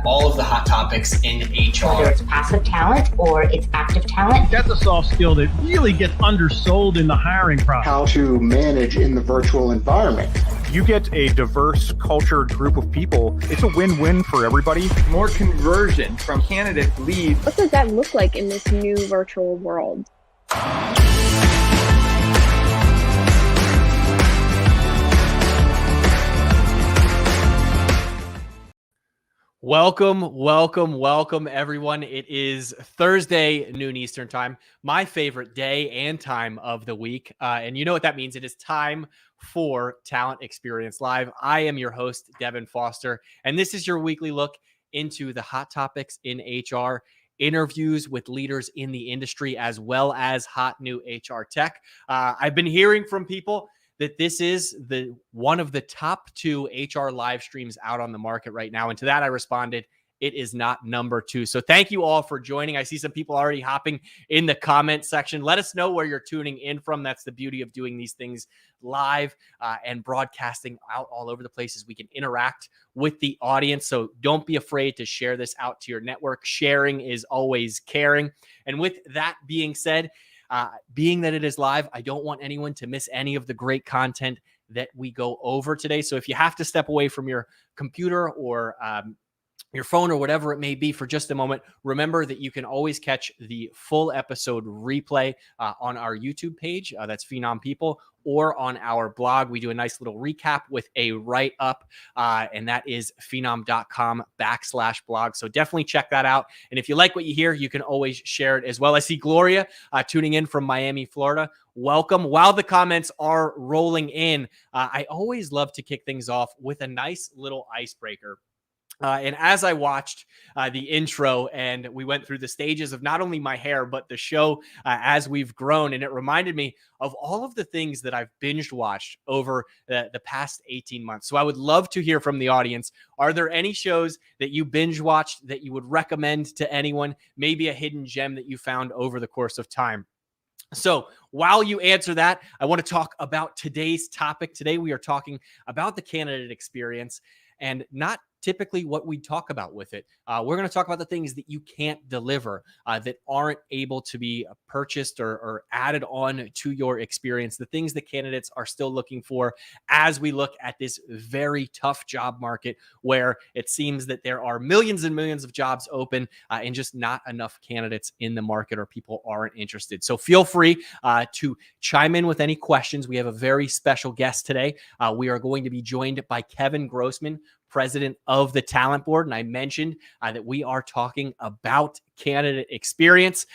all of the hot topics in HR. Whether it's passive talent or it's active talent. That's a soft skill that really gets undersold in the hiring process. How to manage in the virtual environment. You get a diverse cultured group of people. It's a win-win for everybody. More conversion from candidate lead. What does that look like in this new virtual world? Welcome, everyone. It is Thursday, noon Eastern time, my favorite day and time of the week. And you know what that means. It is time for Talent Experience Live. I am your host, Devin Foster, and this is your weekly look into the hot topics in HR, interviews with leaders in the industry, as well as hot new HR tech. I've been hearing from people that this is one of the top 2 HR live streams out on the market right now. And to that, I responded, it is not number 2. So thank you all for joining. I see some people already hopping in the comment section. Let us know where you're tuning in from. That's the beauty of doing these things live and broadcasting out all over the places. We can interact with the audience. So don't be afraid to share this out to your network. Sharing is always caring. And with that being said, being that it is live, I don't want anyone to miss any of the great content that we go over today. So if you have to step away from your computer or your phone or whatever it may be for just a moment, remember that you can always catch the full episode replay on our YouTube page. That's Phenom People, or on our blog. We do a nice little recap with a write-up, and that is phenom.com/blog. So definitely check that out. And if you like what you hear, you can always share it as well. I see Gloria tuning in from Miami, Florida. Welcome. While the comments are rolling in, I always love to kick things off with a nice little icebreaker. And as I watched the intro and we went through the stages of not only my hair, but the show as we've grown, and it reminded me of all of the things that I've binge watched over the past 18 months. So I would love to hear from the audience. Are there any shows that you binge watched that you would recommend to anyone? Maybe a hidden gem that you found over the course of time. So while you answer that, I want to talk about today's topic. Today, we are talking about the candidate experience, and not typically what we talk about with it. We're going to talk about the things that you can't deliver, that aren't able to be purchased or added on to your experience, the things that candidates are still looking for as we look at this very tough job market where it seems that there are millions and millions of jobs open and just not enough candidates in the market, or people aren't interested. So feel free to chime in with any questions. We have a very special guest today. We are going to be joined by Kevin Grossman, president of the Talent Board. And I mentioned that we are talking about candidate experience.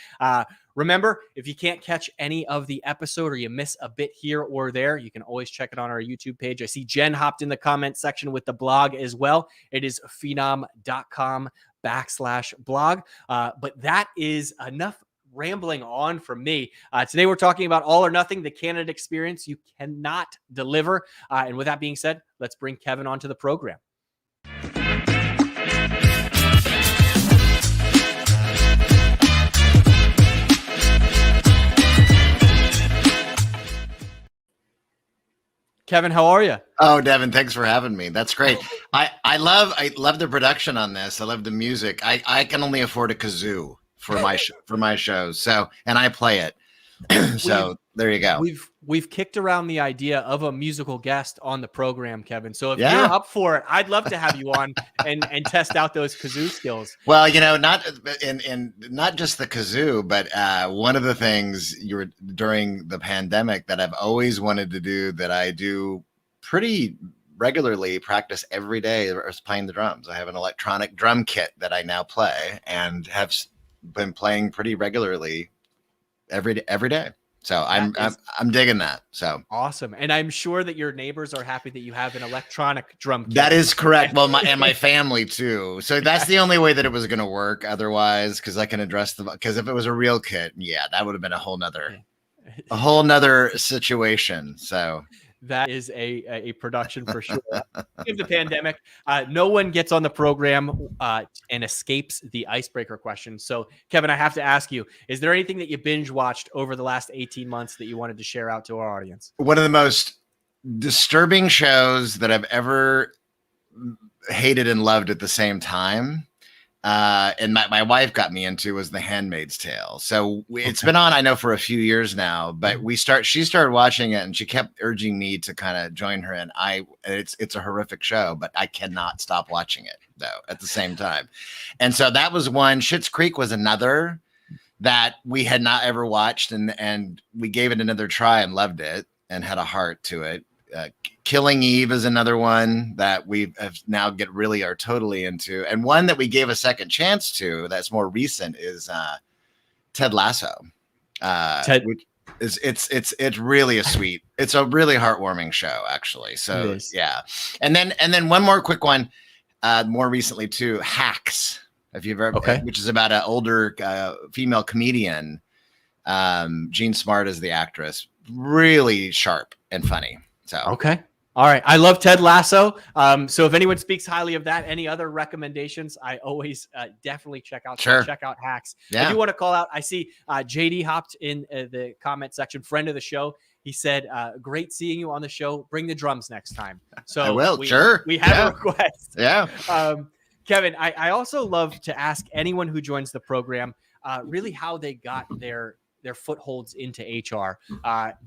Remember, if you can't catch any of the episode or you miss a bit here or there, you can always check it on our YouTube page. I see Jen hopped in the comment section with the blog as well. It is phenom.com/blog. But that is enough rambling on from me. Today, we're talking about all or nothing, the candidate experience you cannot deliver. And with that being said, let's bring Kevin onto the program. Kevin, how are you? Oh, Devin, thanks for having me. That's great. I love the production on this. I love the music. I can only afford a kazoo for my shows. So, and I play it. So there you go. We've kicked around the idea of a musical guest on the program, Kevin. So if you're up for it, I'd love to have you on and test out those kazoo skills. Well, not just the kazoo, but one of the things during the pandemic that I've always wanted to do, that I do pretty regularly, practice every day, is playing the drums. I have an electronic drum kit that I now play and have been playing pretty regularly every day. So I'm digging that. So awesome. And I'm sure that your neighbors are happy that you have an electronic drum kit. That is correct. Well, my family too. So that's the only way that it was going to work otherwise, because I can address because if it was a real kit, that would have been a whole nother situation. So that is a production for sure. In the pandemic, no one gets on the program and escapes the icebreaker question. So, Kevin, I have to ask you, is there anything that you binge watched over the last 18 months that you wanted to share out to our audience? One of the most disturbing shows that I've ever hated and loved at the same time and my wife got me into was The Handmaid's Tale. So it's been on, I know, for a few years now, but she started watching it and she kept urging me to kind of join her. And it's a horrific show, but I cannot stop watching it though at the same time. And so that was one. Schitt's Creek was another that we had not ever watched. And we gave it another try and loved it and had a heart to it. Killing Eve is another one that we have now are totally into, and one that we gave a second chance to that's more recent is Ted Lasso. Which is it's really it's a really heartwarming show actually. So yeah, and then one more quick one, more recently too, Hacks. If you've ever, which is about an older female comedian, Jean Smart is the actress, really sharp and funny. So all right, I love Ted Lasso. So if anyone speaks highly of that, any other recommendations, I always definitely check out. Sure. Check out Hacks. Yeah. I do want to call out. I see JD hopped in the comment section, friend of the show. He said, "Great seeing you on the show. Bring the drums next time." So I will. Sure. We have a request. Yeah. Kevin, I also love to ask anyone who joins the program really how they got their footholds into HR.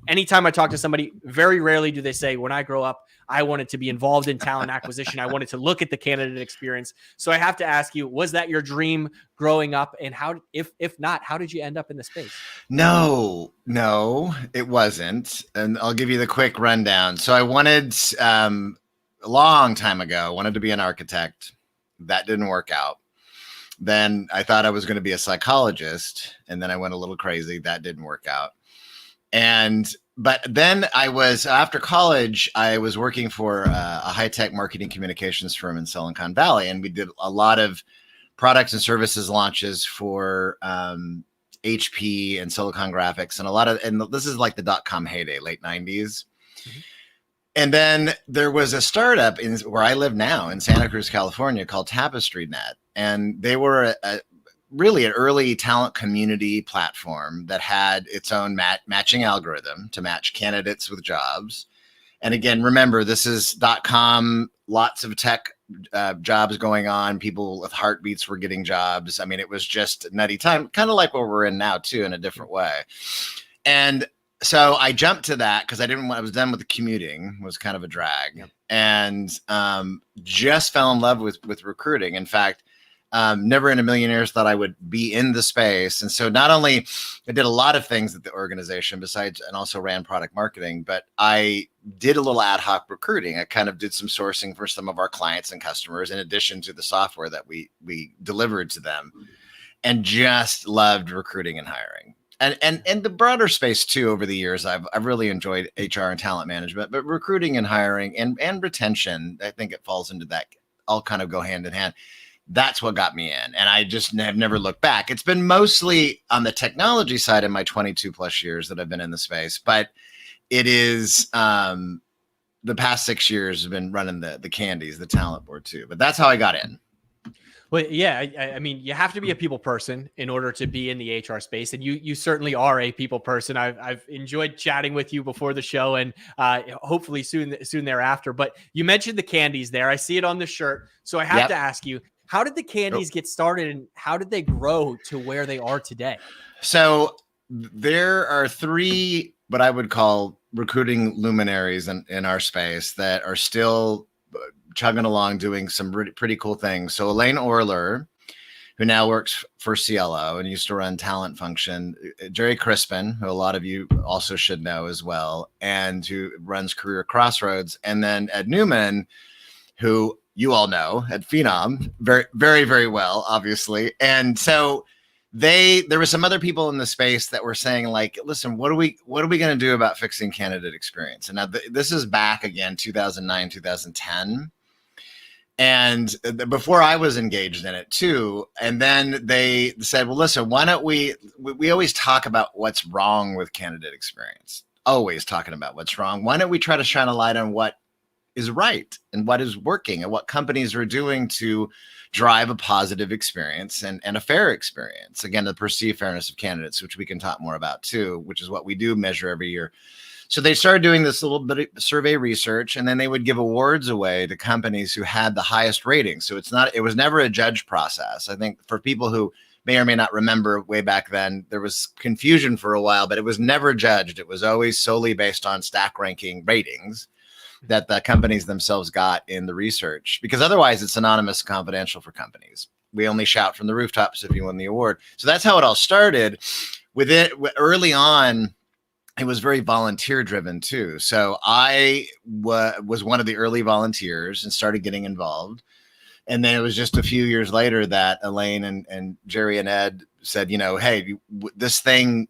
Anytime I talk to somebody, very rarely do they say, when I grow up, I wanted to be involved in talent acquisition. I wanted to look at the candidate experience. So I have to ask you, was that your dream growing up? And how, if not, how did you end up in the space? No, it wasn't. And I'll give you the quick rundown. So I wanted, a long time ago, I wanted to be an architect. That didn't work out. Then I thought I was going to be a psychologist, and then I went a little crazy. That didn't work out. But then after college, I was working for a high-tech marketing communications firm in Silicon Valley, and we did a lot of products and services launches for HP and Silicon Graphics, and this is like the .com heyday, late 90s. Mm-hmm. And then there was a startup where I live now in Santa Cruz, California, called TapestryNet. And they were really an early talent community platform that had its own matching algorithm to match candidates with jobs. And again, remember, this is .com, lots of tech jobs going on. People with heartbeats were getting jobs. I mean, it was just a nutty time, kind of like where we're in now, too, in a different way. And so I jumped to that because I was done with the commuting, was kind of a drag. Yep. And just fell in love with recruiting. In fact, never in a million years thought I would be in the space. And so not only I did a lot of things at the organization and also ran product marketing, but I did a little ad hoc recruiting. I kind of did some sourcing for some of our clients and customers, in addition to the software that we delivered to them, and just loved recruiting and hiring. And the broader space too. Over the years, I've really enjoyed HR and talent management, but recruiting and hiring and retention, I think it falls into that. All kind of go hand in hand. That's what got me in, and I just have never looked back. It's been mostly on the technology side in my 22 plus years that I've been in the space, but it is the past 6 years have been running the Candies, the talent board too. But that's how I got in. Well, yeah, I mean, you have to be a people person in order to be in the HR space, and you certainly are a people person. I've enjoyed chatting with you before the show, and hopefully soon thereafter. But you mentioned the Candies there. I see it on the shirt, so I have to ask you, how did the Candies get started, and how did they grow to where they are today? So there are three what I would call recruiting luminaries in our space that are still chugging along, doing some pretty cool things. So Elaine Orler, who now works for CLO and used to run talent function, Jerry Crispin, who a lot of you also should know as well, and who runs Career Crossroads, and then Ed Newman, who you all know at Phenom very, very, very well, obviously. And so there were some other people in the space that were saying, like, listen, what are we going to do about fixing candidate experience? And now this is back again, 2009, 2010. And before I was engaged in it too. And then they said, well, listen, why don't we always talk about what's wrong with candidate experience, always talking about what's wrong. Why don't we try to shine a light on what is right and what is working and what companies are doing to drive a positive experience and a fair experience. Again, the perceived fairness of candidates, which we can talk more about too, which is what we do measure every year. So they started doing this little bit of survey research, and then they would give awards away to companies who had the highest ratings. So it was never a judge process. I think for people who may or may not remember, way back then, there was confusion for a while, but it was never judged. It was always solely based on stack ranking ratings that the companies themselves got in the research, because otherwise it's anonymous, confidential for companies. We only shout from the rooftops if you win the award. So that's how it all started. With it early on, it was very volunteer driven too. So I was one of the early volunteers and started getting involved. And then it was just a few years later that Elaine and Jerry and Ed said, hey, this thing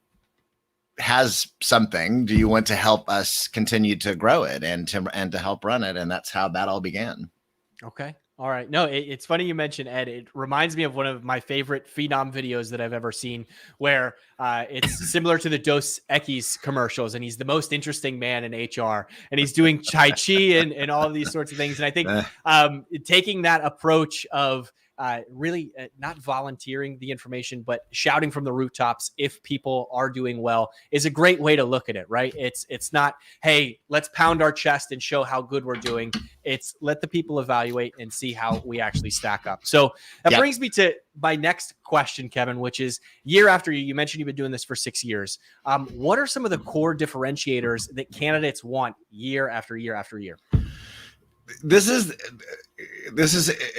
has something. Do you want to help us continue to grow it and to help run it? And that's how that all began. Okay. All right. No, it's funny you mentioned Ed. It reminds me of one of my favorite Phenom videos that I've ever seen, where it's similar to the Dos Equis commercials, and he's the most interesting man in HR, and he's doing Tai Chi and all of these sorts of things. And I think taking that approach of really not volunteering the information, but shouting from the rooftops if people are doing well is a great way to look at it, right? It's not, hey, let's pound our chest and show how good we're doing. It's let the people evaluate and see how we actually stack up. So that brings me to my next question, Kevin, which is year after year. You mentioned you've been doing this for 6 years. What are some of the core differentiators that candidates want year after year after year? This is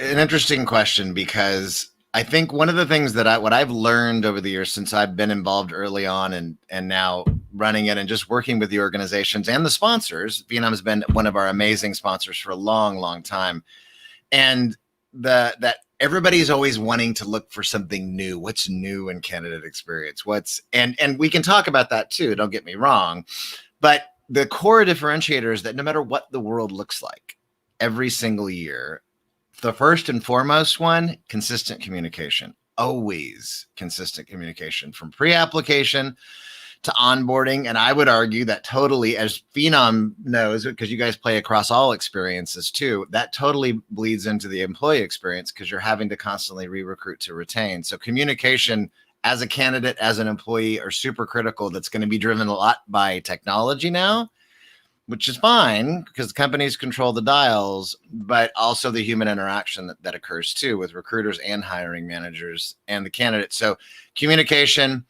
an interesting question, because I think one of the things that what I've learned over the years since I've been involved early on and now running it and just working with the organizations and the sponsors. Phenom has been one of our amazing sponsors for a long, long time. And that everybody's always wanting to look for something new. What's new in candidate experience? And we can talk about that too, don't get me wrong. But the core differentiator is that no matter what the world looks like, every single year, the first and foremost one, consistent communication, always consistent communication from pre-application to onboarding. And I would argue that totally, as Phenom knows, because you guys play across all experiences too, that totally bleeds into the employee experience, because you're having to constantly re-recruit to retain. So communication as a candidate, as an employee, are super critical. That's going to be driven a lot by technology now, which is fine because companies control the dials, but also the human interaction that occurs too with recruiters and hiring managers and the candidates. So communication,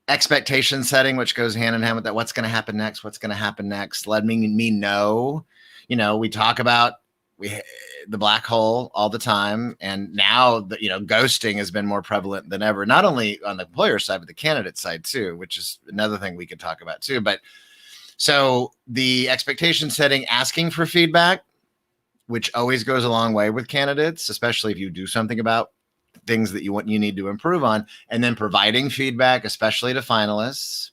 expectation setting, which goes hand in hand with that. What's going to happen next? What's going to happen next? Letting me know. We talk about the black hole all the time. And now that, ghosting has been more prevalent than ever, not only on the employer side, but the candidate side too, which is another thing we could talk about too. But so the expectation setting, asking for feedback, which always goes a long way with candidates, especially if you do something about things that you need to improve on, and then providing feedback, especially to finalists,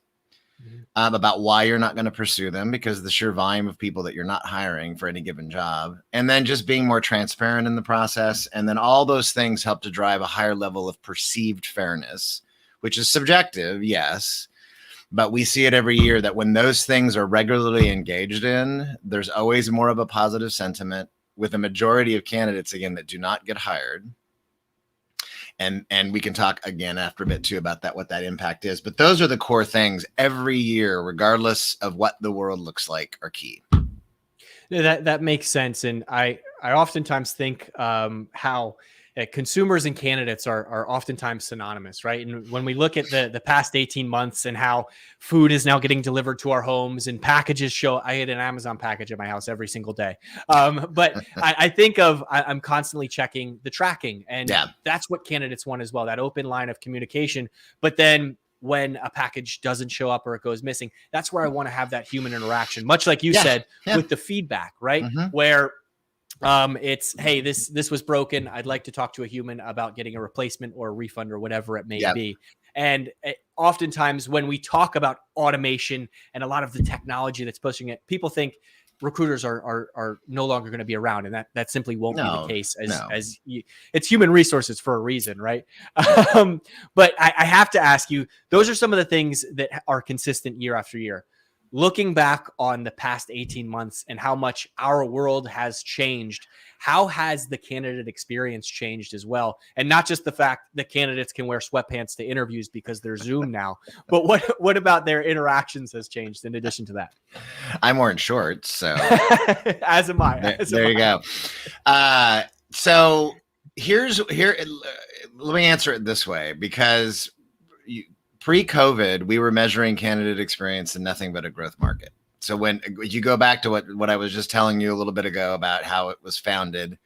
about why you're not going to pursue them because of the sheer volume of people that you're not hiring for any given job, and then just being more transparent in the process. And then all those things help to drive a higher level of perceived fairness, which is subjective, yes. But we see it every year that when those things are regularly engaged in, there's always more of a positive sentiment with a majority of candidates, again, that do not get hired. And we can talk again after a bit too about that, what that impact is. But those are the core things every year, regardless of what the world looks like, are key. That makes sense. And I oftentimes think how consumers and candidates are oftentimes synonymous, right? And when we look at the past 18 months and how food is now getting delivered to our homes and packages show, I had an Amazon package at my house every single day. But I think I'm constantly checking the tracking, and that's what candidates want as well, that open line of communication. But then when a package doesn't show up or it goes missing, that's where I want to have that human interaction, much like you said with the feedback, right? Where it's, hey, this was broken. I'd like to talk to a human about getting a replacement or a refund or whatever it may be. And oftentimes when we talk about automation and a lot of the technology that's pushing it, people think recruiters are no longer going to be around, and that simply won't be the case. It's human resources for a reason, right? But I have to ask you, those are some of the things that are consistent year after year. looking back on the past 18 months and how much our world has changed, how has the candidate experience changed as well? And not just the fact that candidates can wear sweatpants to interviews because they're Zoom now, but what about their interactions has changed in addition to that? I'm wearing shorts, so As am I. There you go. So here. Let me answer it this way, because pre-COVID, we were measuring candidate experience in nothing but a growth market. So when you go back to what I was just telling you a little bit ago about how it was founded,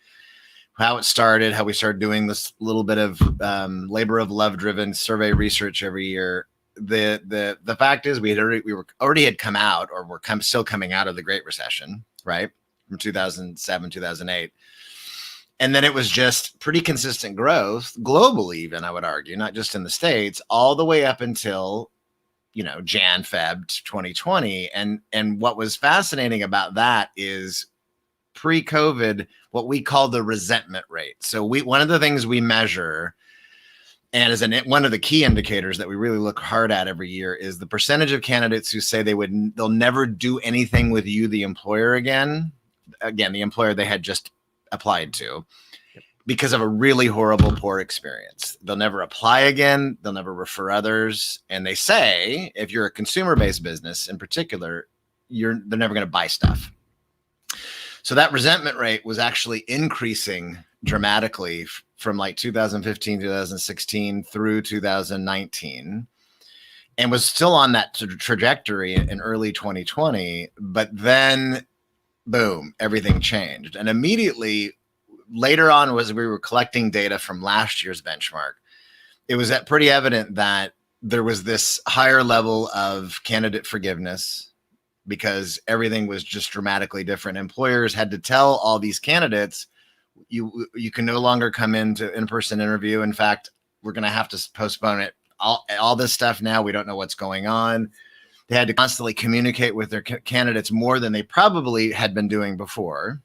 how it started, how we started doing this little bit of labor of love driven survey research every year. The fact is we already had come out, or were still coming out of the Great Recession, right? From 2007, 2008. And then it was just pretty consistent growth globally, even, I would argue, not just in the States, all the way up until, Jan, Feb 2020. And what was fascinating about that is pre-COVID, what we call the resentment rate. So one of the things we measure, and as one of the key indicators that we really look hard at every year, is the percentage of candidates who say they'll never do anything with you, the employer, again, the employer they had just applied to, because of a really horrible, poor experience. They'll never apply again. They'll never refer others. And they say, if you're a consumer-based business in particular, they're never going to buy stuff. So that resentment rate was actually increasing dramatically from like 2015, 2016 through 2019, and was still on that trajectory in early 2020. But then, boom, everything changed. And immediately later on, as we were collecting data from last year's benchmark, it was pretty evident that there was this higher level of candidate forgiveness because everything was just dramatically different. Employers had to tell all these candidates, you can no longer come into in-person interview. In fact, we're going to have to postpone it. All this stuff now, we don't know what's going on. They had to constantly communicate with their candidates more than they probably had been doing before,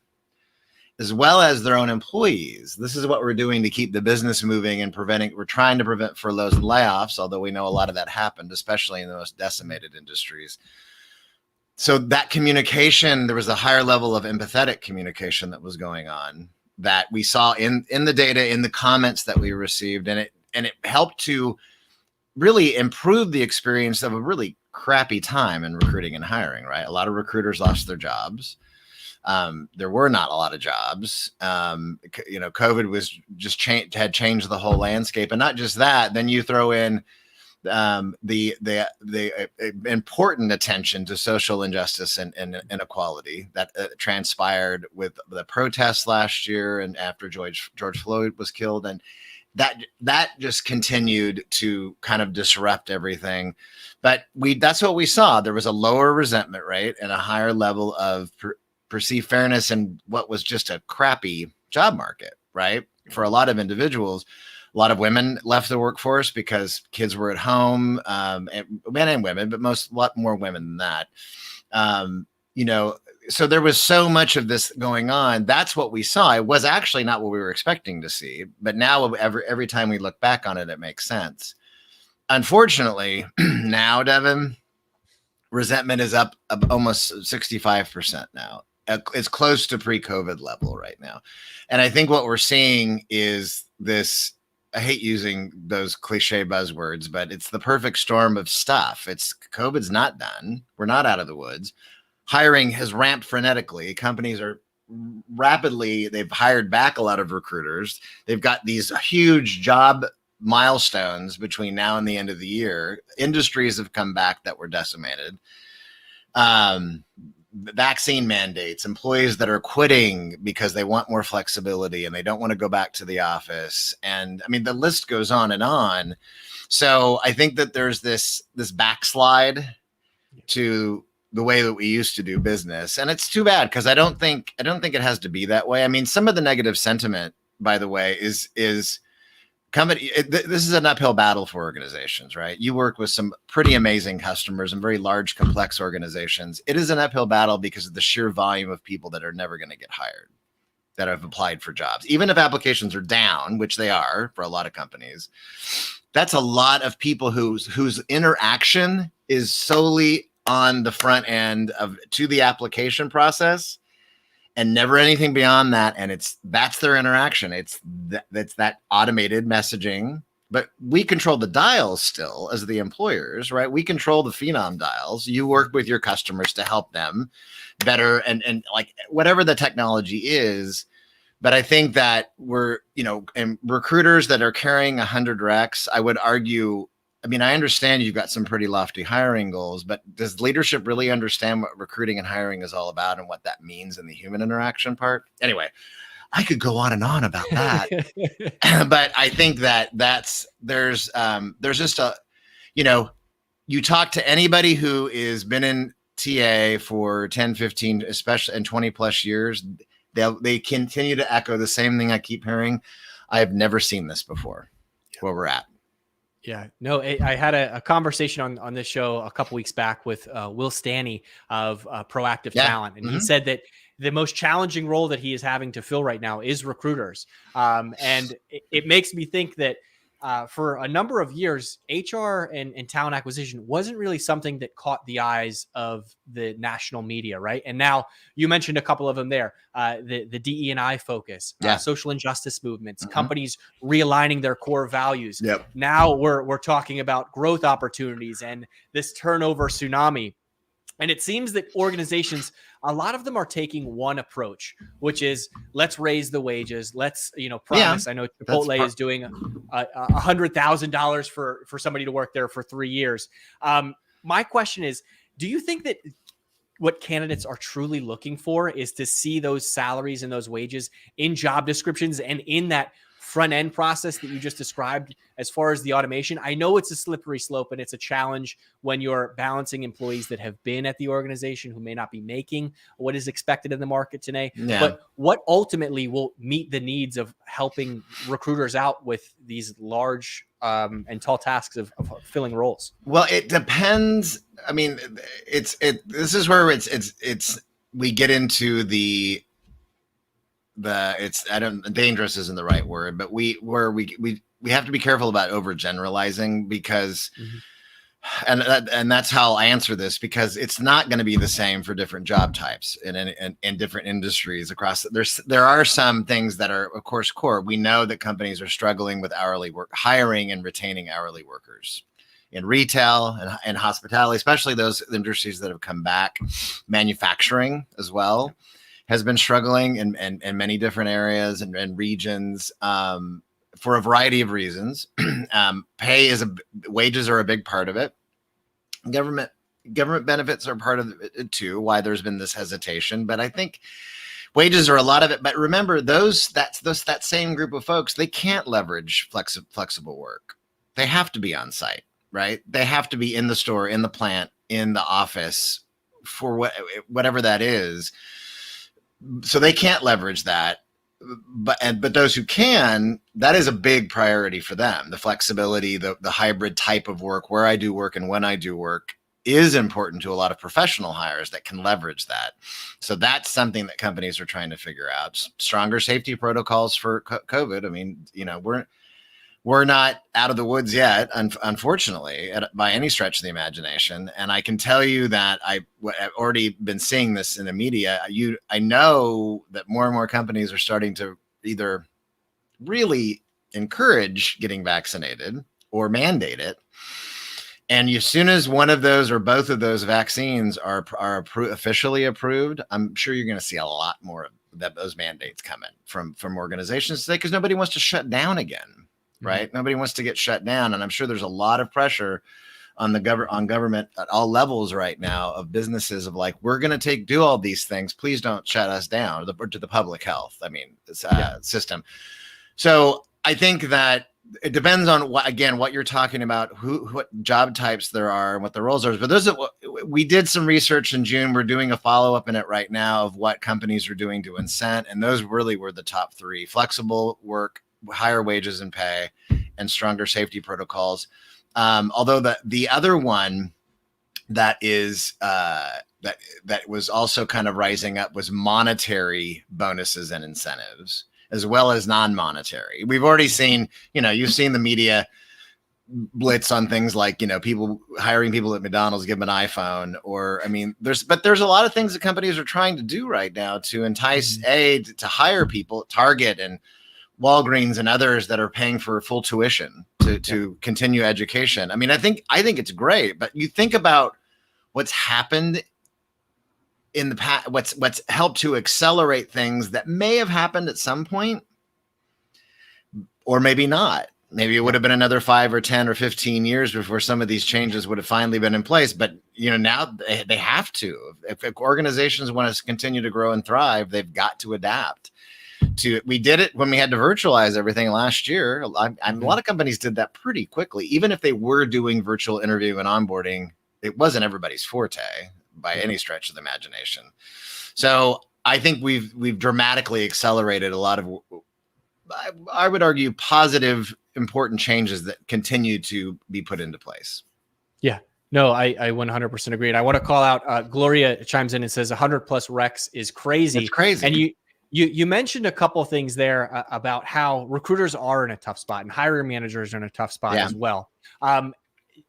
as well as their own employees. This is what we're doing to keep the business moving and we're trying to prevent furloughs and layoffs, although we know a lot of that happened, especially in the most decimated industries. So that communication, there was a higher level of empathetic communication that was going on that we saw in the data, in the comments that we received, and it helped to really improve the experience of a really crappy time in recruiting and hiring, right? A lot of recruiters lost their jobs. There were not a lot of jobs. COVID was just had changed the whole landscape, and not just that. Then you throw in the important attention to social injustice and inequality that transpired with the protests last year and after George Floyd was killed, and that just continued to kind of disrupt everything. But that's what we saw. There was a lower resentment rate and a higher level of perceived fairness in what was just a crappy job market, right? For a lot of individuals, a lot of women left the workforce because kids were at home, men and women, but a lot more women than that. So there was so much of this going on. That's what we saw. It was actually not what we were expecting to see, but now every time we look back on it, it makes sense. Unfortunately, now, Devin, resentment is up almost 65% now. It's close to pre-COVID level right now. And I think what we're seeing is this, I hate using those cliche buzzwords, but it's the perfect storm of stuff. COVID's not done. We're not out of the woods. Hiring has ramped frenetically. Companies are they've hired back a lot of recruiters. They've got these huge job milestones between now and the end of the year. Industries have come back that were decimated. Vaccine mandates, employees that are quitting because they want more flexibility and they don't want to go back to the office. And I mean, the list goes on and on. So I think that there's this backslide to the way that we used to do business. And it's too bad, because I don't think it has to be that way. I mean, some of the negative sentiment, by the way, is this is an uphill battle for organizations, right? You work with some pretty amazing customers and very large, complex organizations. It is an uphill battle because of the sheer volume of people that are never going to get hired, that have applied for jobs. Even if applications are down, which they are for a lot of companies, that's a lot of people whose interaction is solely on the front end of to the application process, and never anything beyond that. And that's their interaction. That's that automated messaging. But we control the dials still as the employers, right? We control the phenom dials. You work with your customers to help them better and like whatever the technology is. But I think that and recruiters that are carrying 100 recs, I would argue, I mean, I understand you've got some pretty lofty hiring goals, but does leadership really understand what recruiting and hiring is all about and what that means in the human interaction part? Anyway, I could go on and on about that, but I think that there's just you talk to anybody who has been in TA for 10, 15, especially in 20 plus years, they continue to echo the same thing I keep hearing. I have never seen this before where we're at. Yeah, no, I had a conversation on this show a couple weeks back with Will Stanley of Proactive Talent. And he said that the most challenging role that he is having to fill right now is recruiters. And it makes me think that for a number of years, HR and talent acquisition wasn't really something that caught the eyes of the national media, right? And now you mentioned a couple of them there, the DE&I focus, social injustice movements, companies realigning their core values. Yep. Now we're talking about growth opportunities and this turnover tsunami. And it seems that organizations, a lot of them are taking one approach, which is let's raise the wages. Let's, promise. I know Chipotle is doing $100,000 for somebody to work there for 3 years. My question is, do you think that what candidates are truly looking for is to see those salaries and those wages in job descriptions and in that front end process that you just described as far as the automation? I know it's a slippery slope and it's a challenge when you're balancing employees that have been at the organization who may not be making what is expected in the market today. Yeah. But what ultimately will meet the needs of helping recruiters out with these large and tall tasks of filling roles? Well, it depends. I mean, this is where we get into dangerous isn't the right word, but we have to be careful about overgeneralizing because, and that's how I answer this, because it's not going to be the same for different job types in different industries across. There are some things that are, of course, core. We know that companies are struggling with hourly work, hiring and retaining hourly workers in retail and hospitality, especially those industries that have come back, manufacturing as well. Has been struggling in many different areas and regions for a variety of reasons. Wages are a big part of it. Government benefits are part of it too, why there's been this hesitation. But I think wages are a lot of it. But remember, that same group of folks, they can't leverage flexible work. They have to be on site, right? They have to be in the store, in the plant, in the office for whatever that is. So they can't leverage that, but those who can, that is a big priority for them. The flexibility, the hybrid type of work, where I do work and when I do work, is important to a lot of professional hires that can leverage that. So that's something that companies are trying to figure out. Stronger safety protocols for COVID. I mean, we're not out of the woods yet, unfortunately, by any stretch of the imagination. And I can tell you that I've already been seeing this in the media. I know that more and more companies are starting to either really encourage getting vaccinated or mandate it. And as soon as one of those or both of those vaccines are officially approved, I'm sure you're going to see a lot more of those mandates coming from organizations today, because nobody wants to shut down again. Right. Nobody wants to get shut down. And I'm sure there's a lot of pressure on government at all levels right now of businesses of like, we're going to do all these things. Please don't shut us down, or to the public health. I mean, system. So I think that it depends on what you're talking about, what job types there are and what the roles are. But we did some research in June. We're doing a follow-up in it right now of what companies are doing to incent. And those really were the top three: flexible work, higher wages and pay, and stronger safety protocols. Although the other one that is that was also kind of rising up was monetary bonuses and incentives, as well as non-monetary. We've already seen, you've seen the media blitz on things like, people hiring people at McDonald's, give them an iPhone, or, I mean, there's a lot of things that companies are trying to do right now to entice to hire people, Target and Walgreens and others that are paying for full tuition to continue education. I mean, I think it's great, but you think about what's happened in the past, what's helped to accelerate things that may have happened at some point, or maybe not. Maybe it would have been another 5 or 10 or 15 years before some of these changes would have finally been in place. But, now they have to. If organizations want to continue to grow and thrive, they've got to adapt. We did it when we had to virtualize everything last year. A lot of companies did that pretty quickly. Even if they were doing virtual interview and onboarding, it wasn't everybody's forte by any stretch of the imagination. So I think we've dramatically accelerated a lot of, I would argue, positive, important changes that continue to be put into place. Yeah. No, I 100% agree. And I want to call out, Gloria chimes in and says 100 plus recs is crazy. It's crazy. And you mentioned a couple of things there about how recruiters are in a tough spot and hiring managers are in a tough spot as well.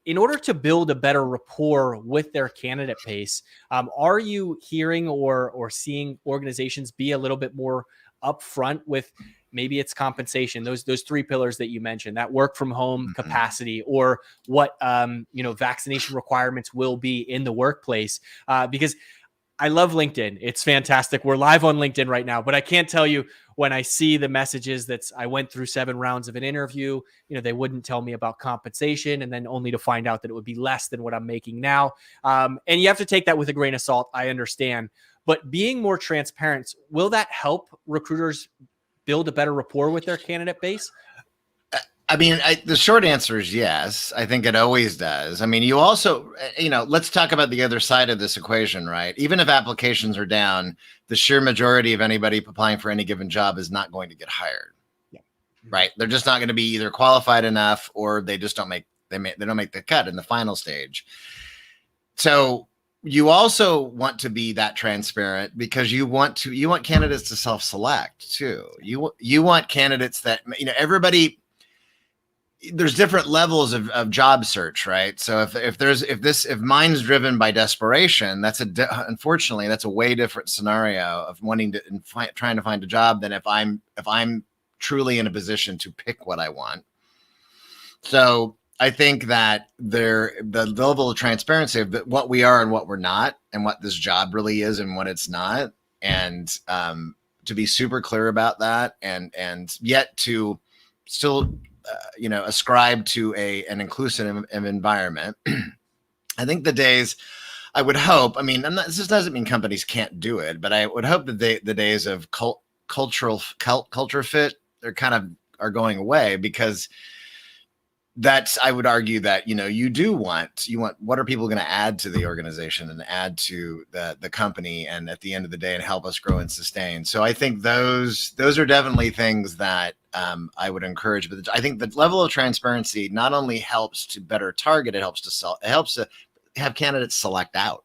In order to build a better rapport with their candidate base, are you hearing or seeing organizations be a little bit more upfront with maybe it's compensation, those 3 pillars that you mentioned, that work from home capacity, or what vaccination requirements will be in the workplace? Because I love LinkedIn. It's fantastic. We're live on LinkedIn right now, but I can't tell you, when I see the messages I went through 7 rounds of an interview, they wouldn't tell me about compensation, and then only to find out that it would be less than what I'm making now. And you have to take that with a grain of salt. I understand, but being more transparent, will that help recruiters build a better rapport with their candidate base? I mean, the short answer is yes. I think it always does. I mean, you also, let's talk about the other side of this equation, right? Even if applications are down, the sheer majority of anybody applying for any given job is not going to get hired, right? They're just not going to be either qualified enough, or they just don't make the cut in the final stage. So you also want to be that transparent, because you want candidates to self-select too. You want candidates that, everybody, there's different levels of job search, right? So if mine's driven by desperation, unfortunately that's a way different scenario of wanting to trying to find a job than if I'm truly in a position to pick what I want. So I think that the level of transparency of what we are and what we're not, and what this job really is and what it's not, and to be super clear about that, and yet to still ascribe to an inclusive environment. I think the days, I would hope, this doesn't mean companies can't do it, but I would hope that the days of culture fit are going away, because I would argue that, you want what are people going to add to the organization and add to the company, and at the end of the day, and help us grow and sustain. So I think those are definitely things that I would encourage. But I think the level of transparency not only helps to better target, it helps to have candidates select out.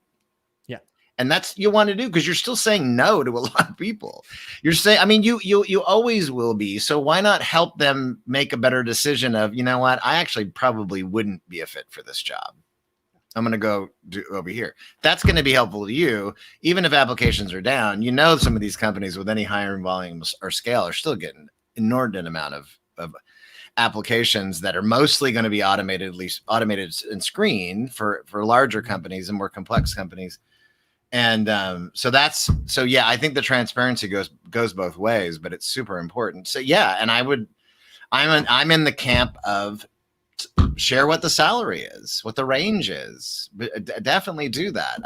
And that's you want to do, because you're still saying no to a lot of people. You're saying, you always will be. So why not help them make a better decision of, you know what, I actually probably wouldn't be a fit for this job. I'm going to go over here. That's going to be helpful to you. Even if applications are down, some of these companies with any hiring volume or scale are still getting inordinate amount of applications that are mostly going to be automated, at least automated and screened for larger companies and more complex companies. And I think the transparency goes both ways, but it's super important. So yeah, and I'm in the camp of share what the salary is, what the range is. Definitely do that.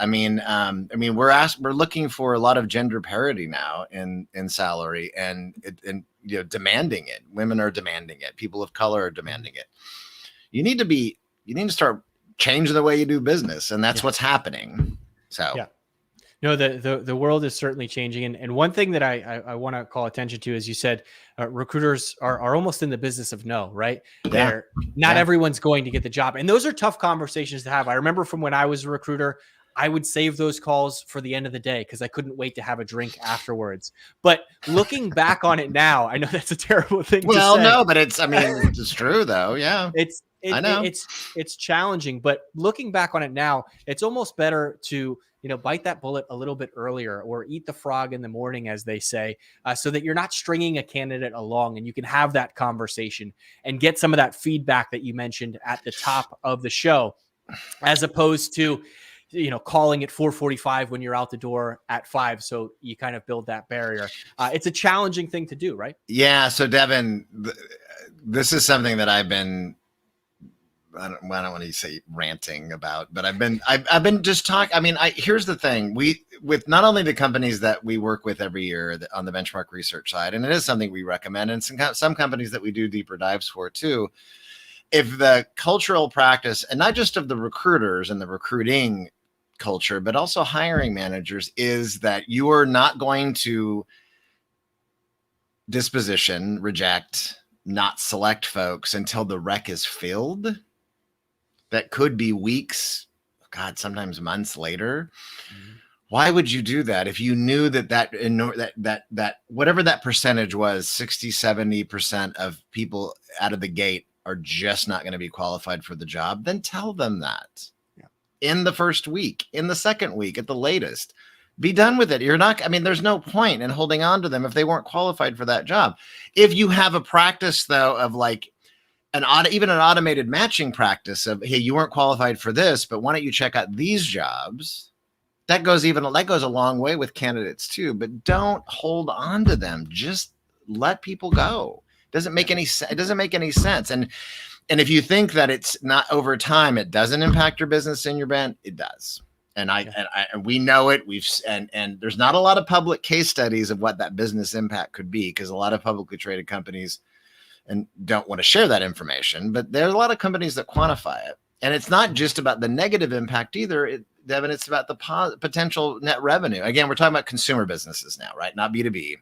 We're looking for a lot of gender parity now in salary, and demanding it. Women are demanding it. People of color are demanding it. You need to start changing the way you do business, and that's what's happening. So yeah. No, the world is certainly changing. And one thing that I want to call attention to, as you said, recruiters are almost in the business of no, right? Yeah. Not everyone's going to get the job. And those are tough conversations to have. I remember from when I was a recruiter, I would save those calls for the end of the day because I couldn't wait to have a drink afterwards. But looking back on it now, I know that's a terrible thing to say. Well, no, but it's true though. Yeah. I know. It's challenging, but looking back on it now, it's almost better to, bite that bullet a little bit earlier or eat the frog in the morning, as they say, so that you're not stringing a candidate along and you can have that conversation and get some of that feedback that you mentioned at the top of the show, as opposed to, calling at 4:45 when you're out the door at 5. So you kind of build that barrier. It's a challenging thing to do, right? Yeah. So Devin, this is something that I've been, I don't want to say ranting about, but I've been just talking. I mean, here's the thing: with not only the companies that we work with every year on the benchmark research side, and it is something we recommend, and some companies that we do deeper dives for too. If the cultural practice, and not just of the recruiters and the recruiting culture, but also hiring managers, is that you are not going to disposition, reject, not select folks until the rec is filled. That could be weeks, God, sometimes months later. Mm-hmm. Why would you do that if you knew that whatever that percentage was, 60, 70% of people out of the gate are just not going to be qualified for the job? Then tell them that in the first week, in the second week, at the latest. Be done with it. There's no point in holding on to them if they weren't qualified for that job. If you have a practice, though, of like, even an automated matching practice of, hey, you weren't qualified for this, but why don't you check out these jobs? That goes a long way with candidates too. But don't hold on to them. Just let people go. It doesn't make any sense. And if you think that it's not over time, it doesn't impact your business and your brand, it does. And we know it. And there's not a lot of public case studies of what that business impact could be, because a lot of publicly traded companies and don't want to share that information, but there are a lot of companies that quantify it. And it's not just about the negative impact either, Devin, it's about the potential net revenue. Again, we're talking about consumer businesses now, right? Not B2B.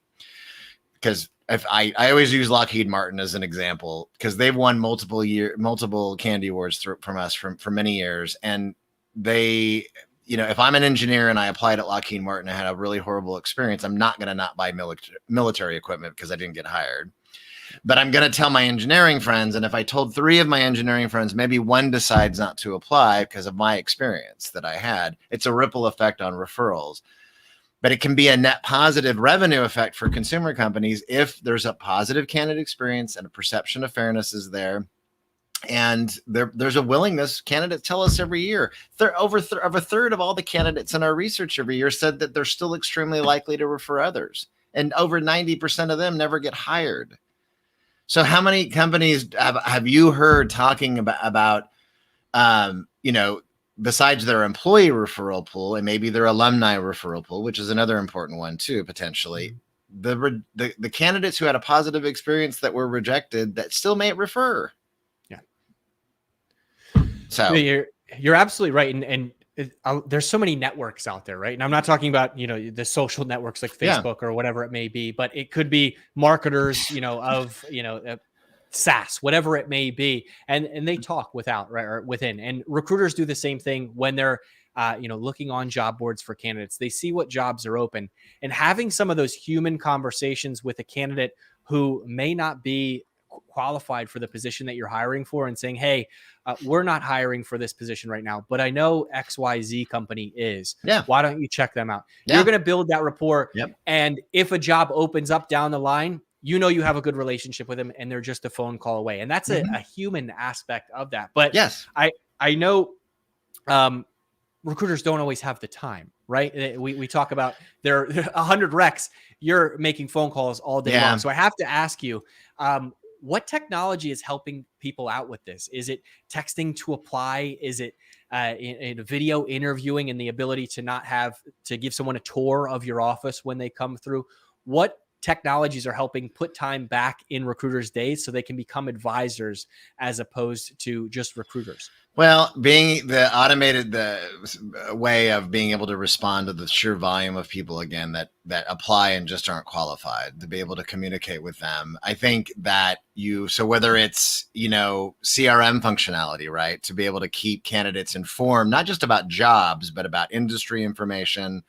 Because if I always use Lockheed Martin as an example, because they've won multiple Candy Awards from us for many years. And they, if I'm an engineer and I applied at Lockheed Martin, I had a really horrible experience, I'm not going to not buy military equipment because I didn't get hired. But I'm going to tell my engineering friends. And if I told 3 of my engineering friends, maybe one decides not to apply because of my experience that I had. It's a ripple effect on referrals. But it can be a net positive revenue effect for consumer companies if there's a positive candidate experience and a perception of fairness is there. And there's a willingness. Candidates tell us every year, over a third of all the candidates in our research every year said that they're still extremely likely to refer others. And over 90% of them never get hired. So how many companies have you heard talking about besides their employee referral pool and maybe their alumni referral pool, which is another important one too, potentially, the candidates who had a positive experience that were rejected that still may refer. Yeah. So you're absolutely right. And there's so many networks out there, right? And I'm not talking about, the social networks like Facebook or whatever it may be, but it could be marketers, of, SaaS, whatever it may be. And they talk without, right, or within. And recruiters do the same thing when they're, looking on job boards for candidates. They see what jobs are open, and having some of those human conversations with a candidate who may not be qualified for the position that you're hiring for, and saying, hey, we're not hiring for this position right now, but I know XYZ company is. Yeah. Why don't you check them out? Yeah. You're going to build that rapport. Yep. And if a job opens up down the line, you have a good relationship with them and they're just a phone call away. And that's a human aspect of that. But yes, I know recruiters don't always have the time, right? We talk about there are 100 recs. You're making phone calls all day long. So I have to ask you, what technology is helping people out with this? Is it texting to apply? Is it in video interviewing and the ability to not have to give someone a tour of your office when they come through? What technologies are helping put time back in recruiters' days so they can become advisors as opposed to just recruiters? Well, being the automated way of being able to respond to the sheer volume of people, again, that apply and just aren't qualified, to be able to communicate with them. I think that so whether it's, CRM functionality, right, to be able to keep candidates informed, not just about jobs, but about industry information,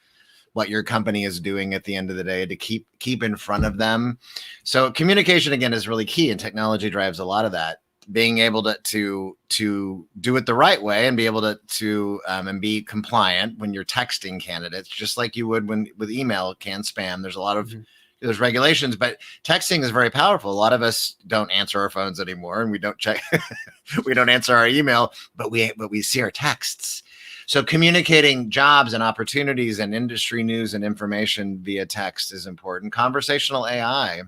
what your company is doing at the end of the day, to keep in front of them. So communication, again, is really key, and technology drives a lot of that. being able to do it the right way and be able to and be compliant when you're texting candidates, just like you would when with email, canned spam. There's a lot of there's regulations, but texting is very powerful. A lot of us don't answer our phones anymore, and we don't check, we don't answer our email, but we see our texts. So communicating jobs and opportunities and industry news and information via text is important. Conversational AI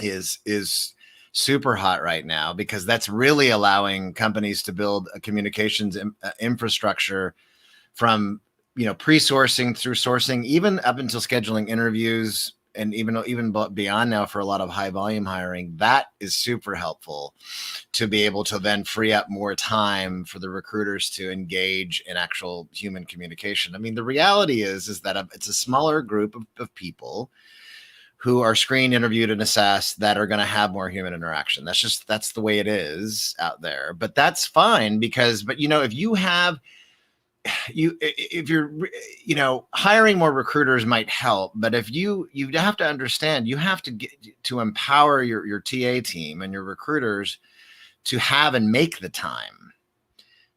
is super hot right now because that's really allowing companies to build a communications infrastructure from, pre-sourcing through sourcing, even up until scheduling interviews, and even beyond now for a lot of high volume hiring. That is super helpful to be able to then free up more time for the recruiters to engage in actual human communication. I mean, the reality is that it's a smaller group of people who are screened, interviewed, and assessed that are going to have more human interaction. That's the way it is out there. But that's fine because if you're hiring more recruiters might help, but if you have to understand, you have to get to empower your TA team and your recruiters to have and make the time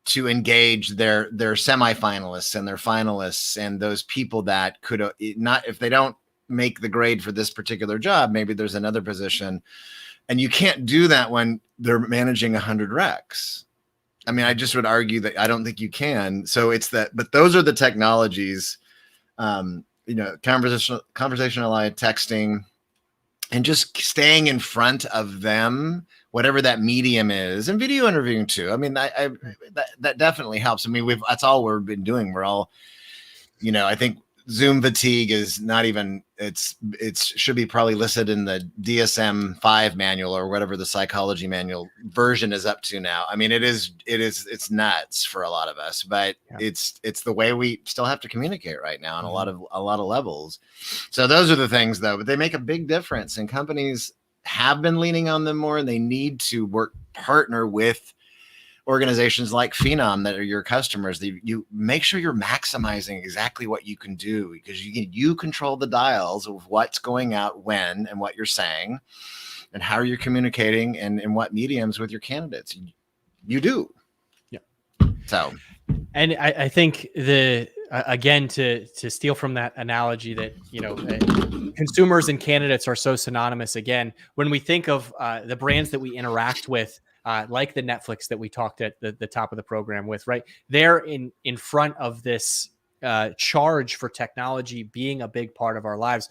to engage their semifinalists and their finalists and those people that could not, if they don't make the grade for this particular job, maybe there's another position, and you can't do that when they're managing 100 recs. I mean, I just would argue that I don't think you can. So it's that, but those are the technologies, conversational AI, texting, and just staying in front of them, whatever that medium is, and video interviewing too. I mean, that definitely helps. I mean, that's all we've been doing. We're all, I think Zoom fatigue is not even, it should be probably listed in the DSM-5 manual or whatever the psychology manual version is up to now. I mean, it's nuts for a lot of us, but it's the way we still have to communicate right now on a lot of levels. So those are the things though, but they make a big difference, and companies have been leaning on them more, and they need to partner with organizations like Phenom that are your customers. You make sure you're maximizing exactly what you can do, because you control the dials of what's going out when and what you're saying and how you're communicating and in what mediums with your candidates. You do. Yeah. So, and I think again, to steal from that analogy that, consumers and candidates are so synonymous. Again, when we think of the brands that we interact with, like the Netflix that we talked at the top of the program with, right? They're in front of this charge for technology being a big part of our lives.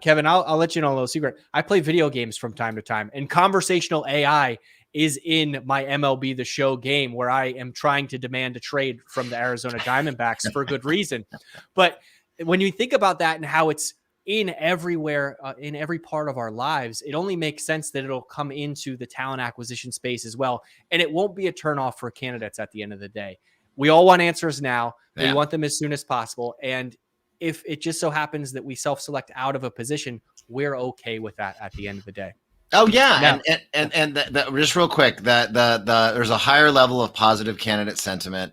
Kevin, I'll let you know a little secret. I play video games from time to time, and conversational AI is in my MLB The Show game, where I am trying to demand a trade from the Arizona Diamondbacks for good reason. But when you think about that and how it's in everywhere, in every part of our lives, it only makes sense that it'll come into the talent acquisition space as well. And it won't be a turnoff for candidates at the end of the day. We all want answers now. We want them as soon as possible. And if it just so happens that we self-select out of a position, we're okay with that at the end of the day. Oh yeah. And just real quick, there's a higher level of positive candidate sentiment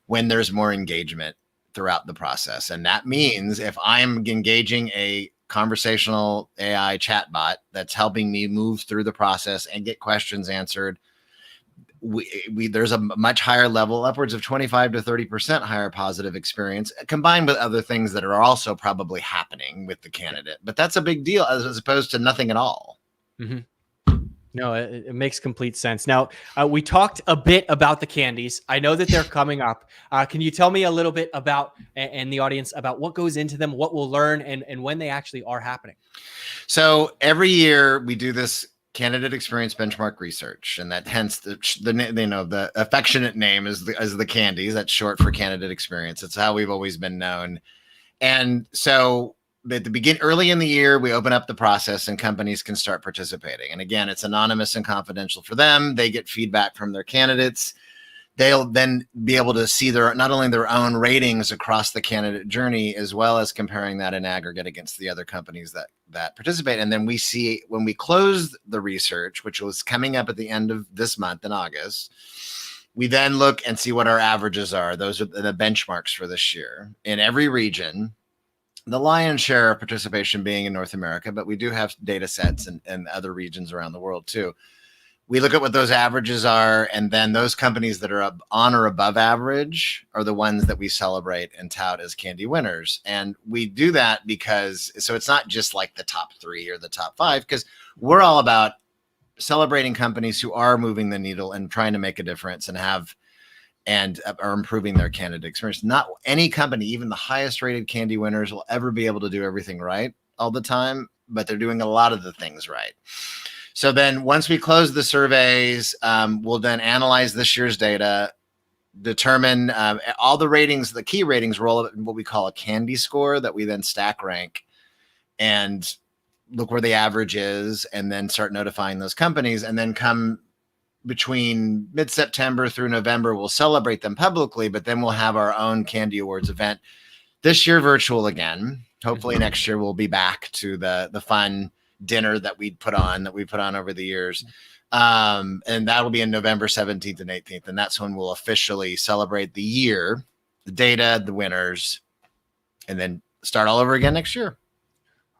when there's more engagement throughout the process. And that means if I'm engaging a conversational AI chatbot that's helping me move through the process and get questions answered, there's a much higher level, upwards of 25 to 30% higher positive experience, combined with other things that are also probably happening with the candidate. But that's a big deal as opposed to nothing at all. Mm-hmm. No, it makes complete sense. Now, we talked a bit about the Candies. I know that they're coming up. Can you tell me a little bit about, and the audience, about what goes into them, what we'll learn, and when they actually are happening? So every year we do this candidate experience benchmark research, and that hence the affectionate name is the Candies. That's short for candidate experience. It's how we've always been known. And so at the early in the year, we open up the process and companies can start participating. And again, it's anonymous and confidential for them. They get feedback from their candidates. They'll then be able to see not only their own ratings across the candidate journey, as well as comparing that in aggregate against the other companies that participate. And then we see, when we close the research, which was coming up at the end of this month in August, we then look and see what our averages are. Those are the benchmarks for this year in every region. The lion's share of participation being in North America, but we do have data sets and other regions around the world too. we look at what those averages are, and then those companies that are on or above average are the ones that we celebrate and tout as candy winners. And we do that because, so it's not just like the top 3 or the top 5, because we're all about celebrating companies who are moving the needle and trying to make a difference and are improving their candidate experience. Not any company, even the highest rated candy winners, will ever be able to do everything right all the time, but they're doing a lot of the things right. So then once we close the surveys, we'll then analyze this year's data, determine all the ratings, the key ratings, roll up in what we call a candy score that we then stack rank and look where the average is, and then start notifying those companies. And then come between mid-September through November, we'll celebrate them publicly, but then we'll have our own Candy Awards event. This year, virtual again. Hopefully next year we'll be back to the fun dinner that we put on over the years. And that'll be in November 17th and 18th. And that's when we'll officially celebrate the year, the data, the winners, and then start all over again next year.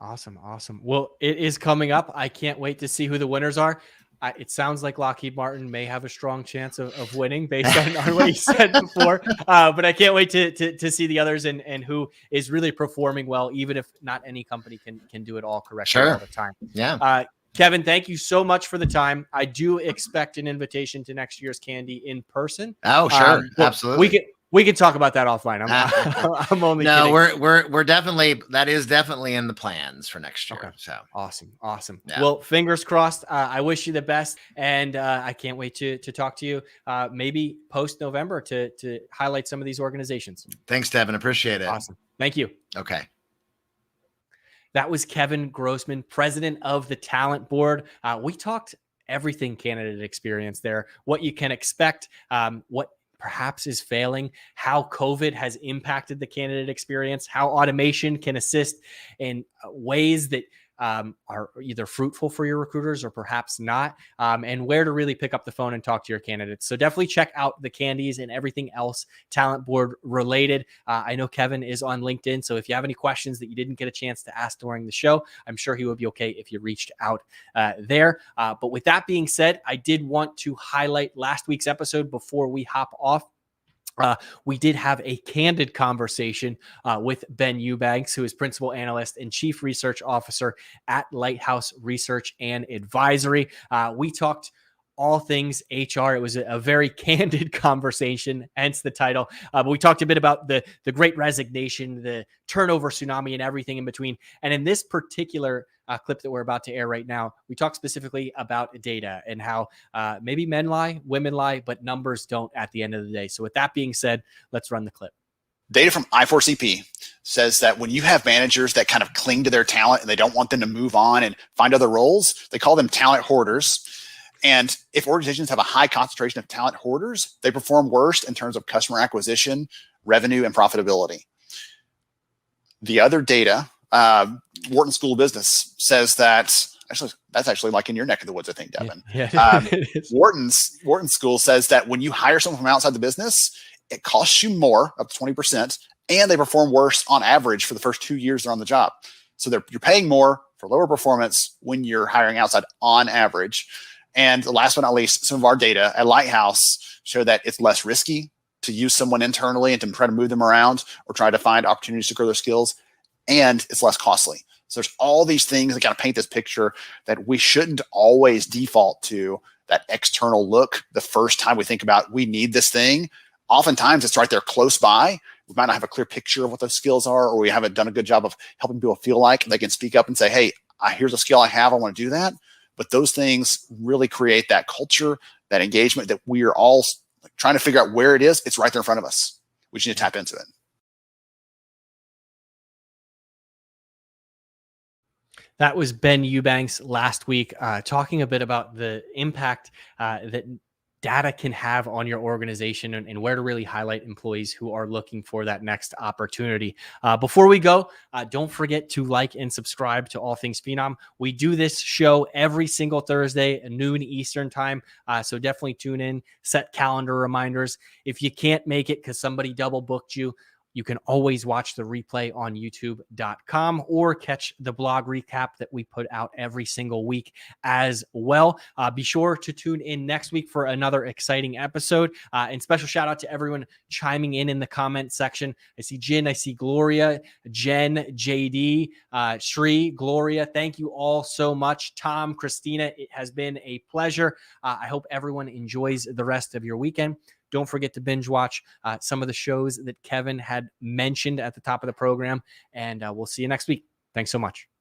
Awesome. Well, it is coming up. I can't wait to see who the winners are. It sounds like Lockheed Martin may have a strong chance of winning based on what you said before. But I can't wait to see the others and who is really performing well, even if not any company can do it all correctly all the time. Yeah. Kevin, thank you so much for the time. I do expect an invitation to next year's Candy in person. Oh, sure. Absolutely. We can talk about that offline. I'm only kidding. We're definitely, that is definitely in the plans for next year. Okay. So awesome. Yeah. Well, fingers crossed. I wish you the best, and I can't wait to talk to you maybe post November to highlight some of these organizations. Thanks, Devin. Appreciate it. Awesome. Thank you. Okay. That was Kevin Grossman, president of the Talent Board. We talked everything candidate experience there, what you can expect, what perhaps is failing, how COVID has impacted the candidate experience, how automation can assist in ways that are either fruitful for your recruiters or perhaps not, and where to really pick up the phone and talk to your candidates. So definitely check out the Candies and everything else Talent Board related. I know Kevin is on LinkedIn, so if you have any questions that you didn't get a chance to ask during the show, I'm sure he would be okay if you reached out there. But with that being said, I did want to highlight last week's episode before we hop off. We did have a candid conversation with Ben Eubanks, who is Principal Analyst and Chief Research Officer at Lighthouse Research and Advisory. We talked all things HR. It was a very candid conversation, hence the title. But we talked a bit about the Great Resignation, the turnover tsunami, and everything in between. And in this particular clip that we're about to air right now, we talk specifically about data and how maybe men lie, women lie, but numbers don't at the end of the day. So with that being said, let's run the clip. Data from I4CP says that when you have managers that kind of cling to their talent and they don't want them to move on and find other roles, they call them talent hoarders. And if organizations have a high concentration of talent hoarders, they perform worst in terms of customer acquisition, revenue, and profitability. The other data, Wharton School of Business says that, that's actually like in your neck of the woods, I think, Devin. Yeah. Wharton School says that when you hire someone from outside the business, it costs you more, up to 20%, and they perform worse on average for the first 2 years they're on the job. So you're paying more for lower performance when you're hiring outside on average. And last but not least, some of our data at Lighthouse show that it's less risky to use someone internally and to try to move them around or try to find opportunities to grow their skills, and it's less costly. So there's all these things that kind of paint this picture that we shouldn't always default to that external look the first time we think about we need this thing. Oftentimes it's right there close by. We might not have a clear picture of what those skills are, or we haven't done a good job of helping people feel like they can speak up and say, hey, here's a skill I have, I want to do that. But those things really create that culture, that engagement that we are all trying to figure out where it is. It's right there in front of us. We just need to tap into it. That was Ben Eubanks last week, talking a bit about the impact that data can have on your organization and where to really highlight employees who are looking for that next opportunity. Before we go, don't forget to like and subscribe to All Things Phenom. We do this show every single Thursday at noon Eastern time. So definitely tune in, set calendar reminders. If you can't make it because somebody double booked you, You can always watch the replay on youtube.com or catch the blog recap that we put out every single week as well. Be sure to tune in next week for another exciting episode. And special shout out to everyone chiming in the comment section. I see Jin, I see Gloria, Jen, JD, Shri, Gloria. Thank you all so much. Tom, Christina, it has been a pleasure. I hope everyone enjoys the rest of your weekend. Don't forget to binge watch some of the shows that Kevin had mentioned at the top of the program. And we'll see you next week. Thanks so much.